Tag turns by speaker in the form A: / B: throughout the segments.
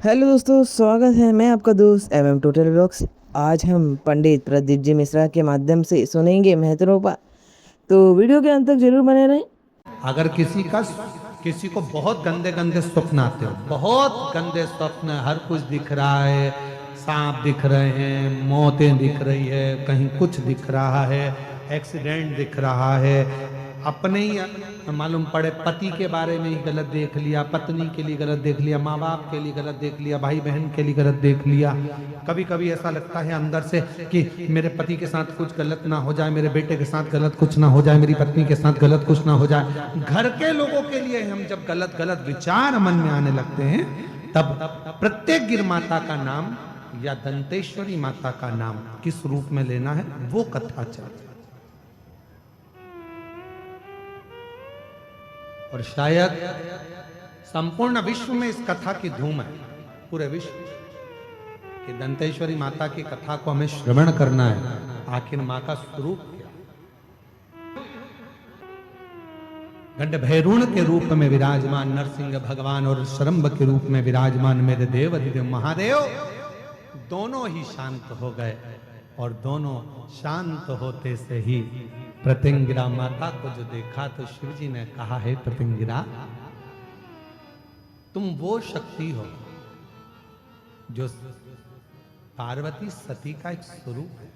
A: Hello दोस्तों, स्वागत है। मैं आपका दोस्त टोटल व्लॉग्स। आज हम पंडित प्रदीप जी मिश्रा के माध्यम से सुनेंगे महत्रोपा। तो वीडियो के अंत तक जरूर बने रहें।
B: अगर किसी को बहुत गंदे गंदे स्वप्न आते हो, बहुत गंदे स्वप्न, हर कुछ दिख रहा है, सांप दिख रहे हैं, मौतें दिख रही है, कहीं कुछ दिख रहा है, एक्सीडेंट दिख रहा है, अपने ही मालूम पड़े पति के बारे में ही गलत देख लिया, पत्नी के लिए गलत देख लिया, माँ बाप के लिए गलत देख लिया, भाई बहन के लिए गलत देख लिया। कभी कभी ऐसा लगता है अंदर से कि मेरे पति के साथ कुछ गलत ना हो जाए, मेरे बेटे के साथ गलत कुछ ना हो जाए, मेरी पत्नी के साथ गलत कुछ ना हो जाए। घर के लोगों के लिए हम जब गलत गलत विचार मन में आने लगते हैं, तब प्रत्येक गिर माता का नाम या दंतेश्वरी माता का नाम किस रूप में लेना है वो कथा चलती। और शायद संपूर्ण विश्व में इस कथा की धूम है, पूरे विश्व कि दंतेश्वरी माता की कथा को हमें श्रवण करना है। आखिर मां का स्वरूप क्या? गंड भैरुण के रूप में विराजमान नरसिंह भगवान और शरंभ के रूप में विराजमान मेरे देव अधिदेव महादेव दोनों ही शांत हो गए। और दोनों शांत होते से ही प्रत्यंगिरा माता को जो देखा तो शिव जी ने कहा है, प्रत्यंगिरा तुम वो शक्ति हो जो पार्वती सती का एक स्वरूप है।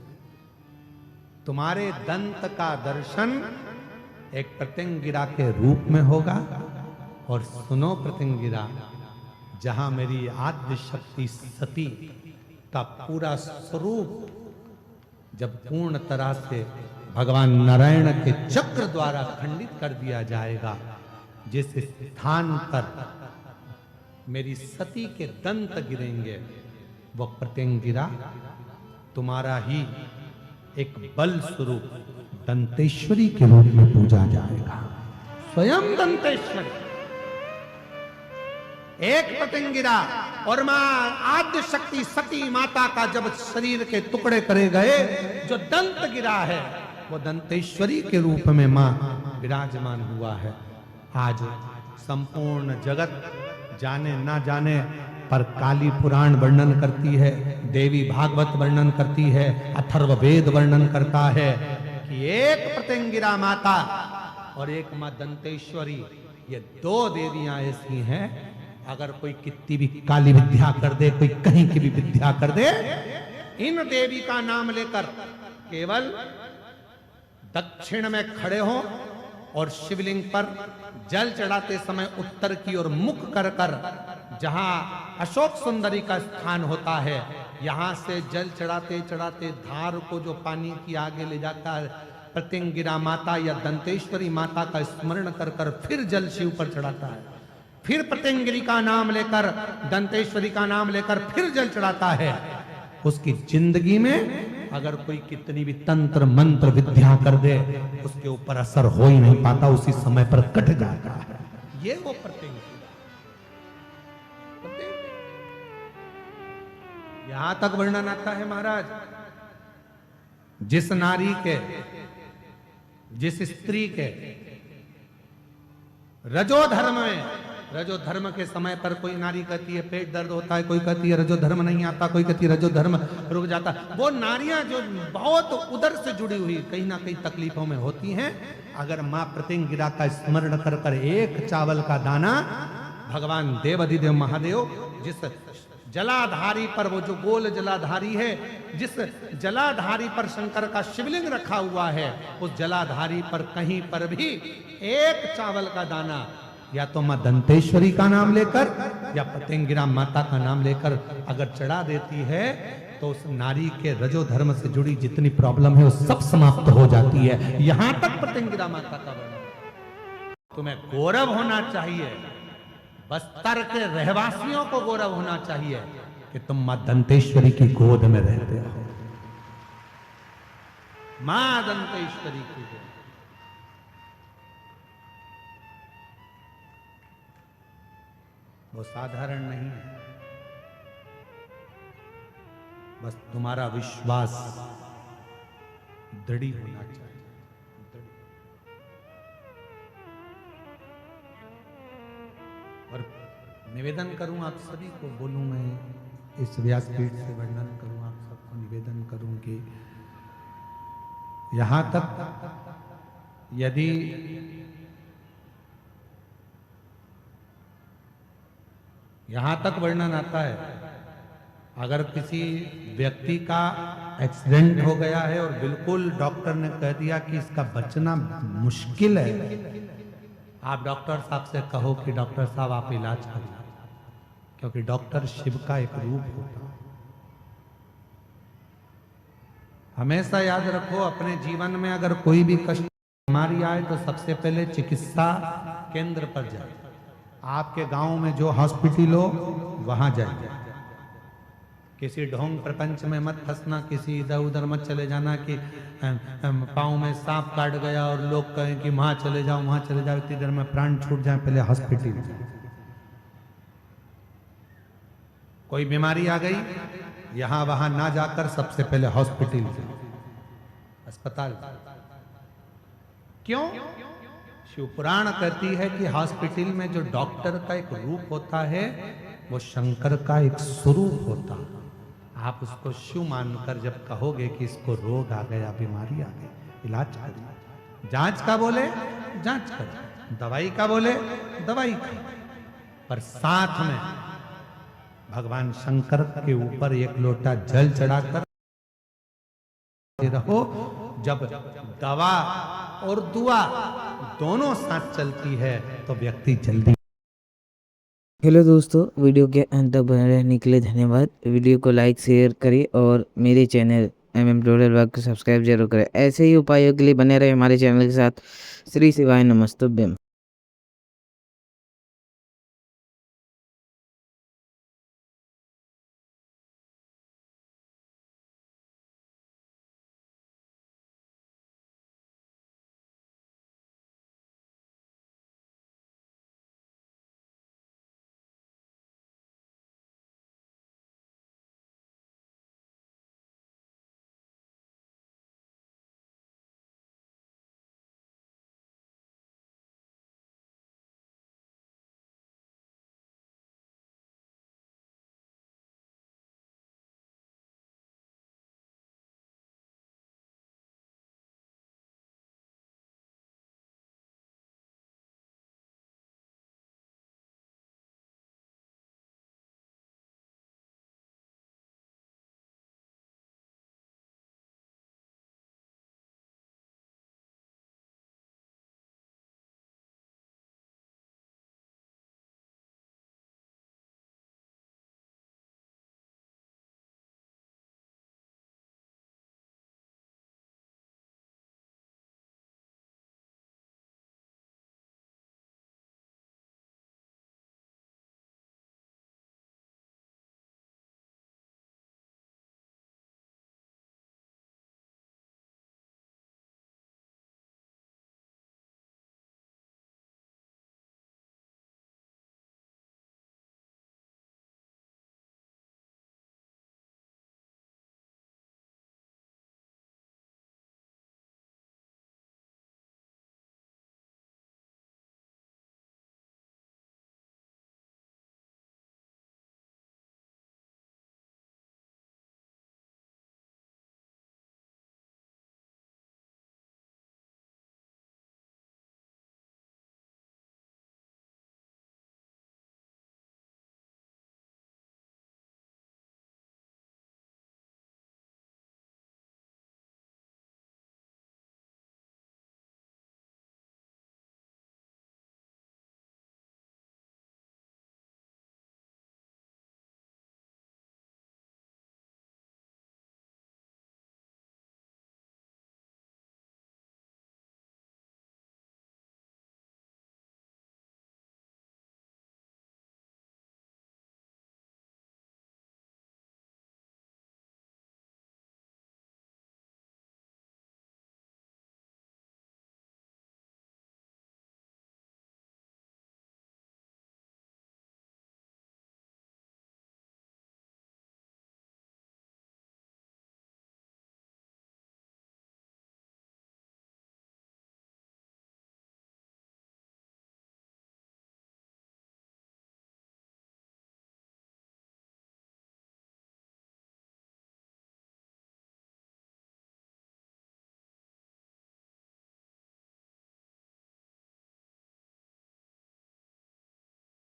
B: तुम्हारे दंत का दर्शन एक प्रत्यंगिरा के रूप में होगा। और सुनो प्रत्यंगिरा, जहां मेरी आद्य शक्ति सती का पूरा स्वरूप जब पूर्ण तरह से भगवान नारायण के चक्र द्वारा खंडित कर दिया जाएगा, जिस स्थान पर मेरी सती के दंत गिरेंगे, वो प्रत्यंगिरा तुम्हारा ही एक बल स्वरूप दंतेश्वरी के रूप में पूजा जाएगा। स्वयं दंतेश्वरी, एक प्रत्यंगिरा। और मां आद्य शक्ति सती माता का जब शरीर के टुकड़े करे गए, जो दंत गिरा है वो दंतेश्वरी के रूप में मां विराजमान हुआ है। आज संपूर्ण जगत जाने ना जाने पर काली पुराण वर्णन करती है, देवी भागवत वर्णन करती है, अथर्व वेद वर्णन करता है कि एक प्रत्यंगिरा माता और एक मां दंतेश्वरी, ये दो देवियां ऐसी हैं, अगर कोई कितनी भी काली विद्या कर दे, कोई कहीं की भी विद्या कर दे, इन देवी का नाम लेकर केवल दक्षिण में खड़े हो और शिवलिंग पर जल चढ़ाते समय उत्तर की ओर मुख कर कर, जहां अशोक सुंदरी का स्थान होता है, यहां से जल चढ़ाते चढ़ाते धार को जो पानी की आगे ले जाता है, प्रत्यंगिरा माता या दंतेश्वरी माता का स्मरण कर कर फिर जल शिव पर चढ़ाता है, फिर प्रत्यंगिरी का नाम लेकर, दंतेश्वरी का नाम लेकर फिर जल चढ़ाता है। उसकी जिंदगी में अगर कोई कितनी भी तंत्र मंत्र विद्या कर दे, उसके ऊपर असर हो ही नहीं पाता, उसी समय पर कट जाता है। ये वो प्रत्यंगिरा। यहां तक वर्णन आता है महाराज, जिस नारी के, जिस स्त्री के रजो धर्म में, रजो धर्म के समय पर कोई नारी कहती है पेट दर्द होता है, कोई कहती है रजो धर्म नहीं आता, कोई कहती है रजो धर्म रुक जाता, वो नारियां जो बहुत उदर से जुड़ी हुई कहीं ना कहीं तकलीफों में होती हैं, अगर मां प्रत्यंगिरा का स्मरण कर कर एक चावल का दाना, भगवान देव अधिदेव महादेव जिस जलाधारी पर, वो जो गोल जलाधारी है, जिस जलाधारी पर शंकर का शिवलिंग रखा हुआ है, उस जलाधारी पर कहीं पर भी एक चावल का दाना या तो मां दंतेश्वरी का नाम लेकर या प्रत्यंगिरा माता का नाम लेकर अगर चढ़ा देती है, तो उस नारी के रजो धर्म से जुड़ी जितनी प्रॉब्लम है वो सब समाप्त हो जाती है। यहां तक प्रत्यंगिरा माता का वर्णन। तुम्हें गौरव होना चाहिए, बस्तर के रहवासियों को गौरव होना चाहिए कि तुम मां दंतेश्वरी की गोद में रहते हो। मां दंतेश्वरी की गोद, वो साधारण नहीं है। बस तुम्हारा विश्वास दृढ़ होना चाहिए। और निवेदन करूं आप सभी को, बोलूं मैं इस व्यासपीठ से वर्णन करूं, आप सबको निवेदन करूं कि यहां तक यदि यहां तक वर्णन आता है, अगर किसी व्यक्ति का एक्सीडेंट हो गया है और बिल्कुल डॉक्टर ने कह दिया कि इसका बचना मुश्किल है, आप डॉक्टर साहब से कहो कि डॉक्टर साहब आप इलाज करिए, क्योंकि डॉक्टर शिव का एक रूप होता है। हमेशा याद रखो, अपने जीवन में अगर कोई भी कष्ट बीमारी आए तो सबसे पहले चिकित्सा केंद्र पर जाए। आपके गांव में जो हॉस्पिटल हो वहां जाइए। किसी ढोंग प्रपंच में मत फंसना, किसी इधर उधर मत चले जाना कि पाँव में सांप काट गया और लोग कहें कि वहां चले जाओ वहां चले जाओ, इतनी देर में प्राण छूट जाए, पहले हॉस्पिटल जाए। कोई बीमारी आ गई, यहां वहां ना जाकर सबसे पहले हॉस्पिटल जाए, अस्पताल। क्यों? शिव पुराण कहती है कि हॉस्पिटल में जो डॉक्टर का एक रूप होता है वो शंकर का एक स्वरूप होता है। आप उसको शिव मानकर जब कहोगे कि इसको रोग आ गया, बीमारी आ गई, इलाज करिए। जांच का बोले जांच करो, दवाई का बोले दवाई करो, पर साथ में भगवान शंकर के ऊपर एक लोटा जल चढ़ाकर रहो। जब दवा और दुआ दोनों साथ चलती है तो व्यक्ति जल्दी।
A: हेलो दोस्तों, वीडियो के अंत तक बने रहने के लिए धन्यवाद। वीडियो को लाइक शेयर करिए और मेरे चैनल टोटल वर्क को सब्सक्राइब जरूर करें। ऐसे ही उपायों के लिए बने रहे हमारे चैनल के साथ। श्री शिवाय नमस्तुभ्यम।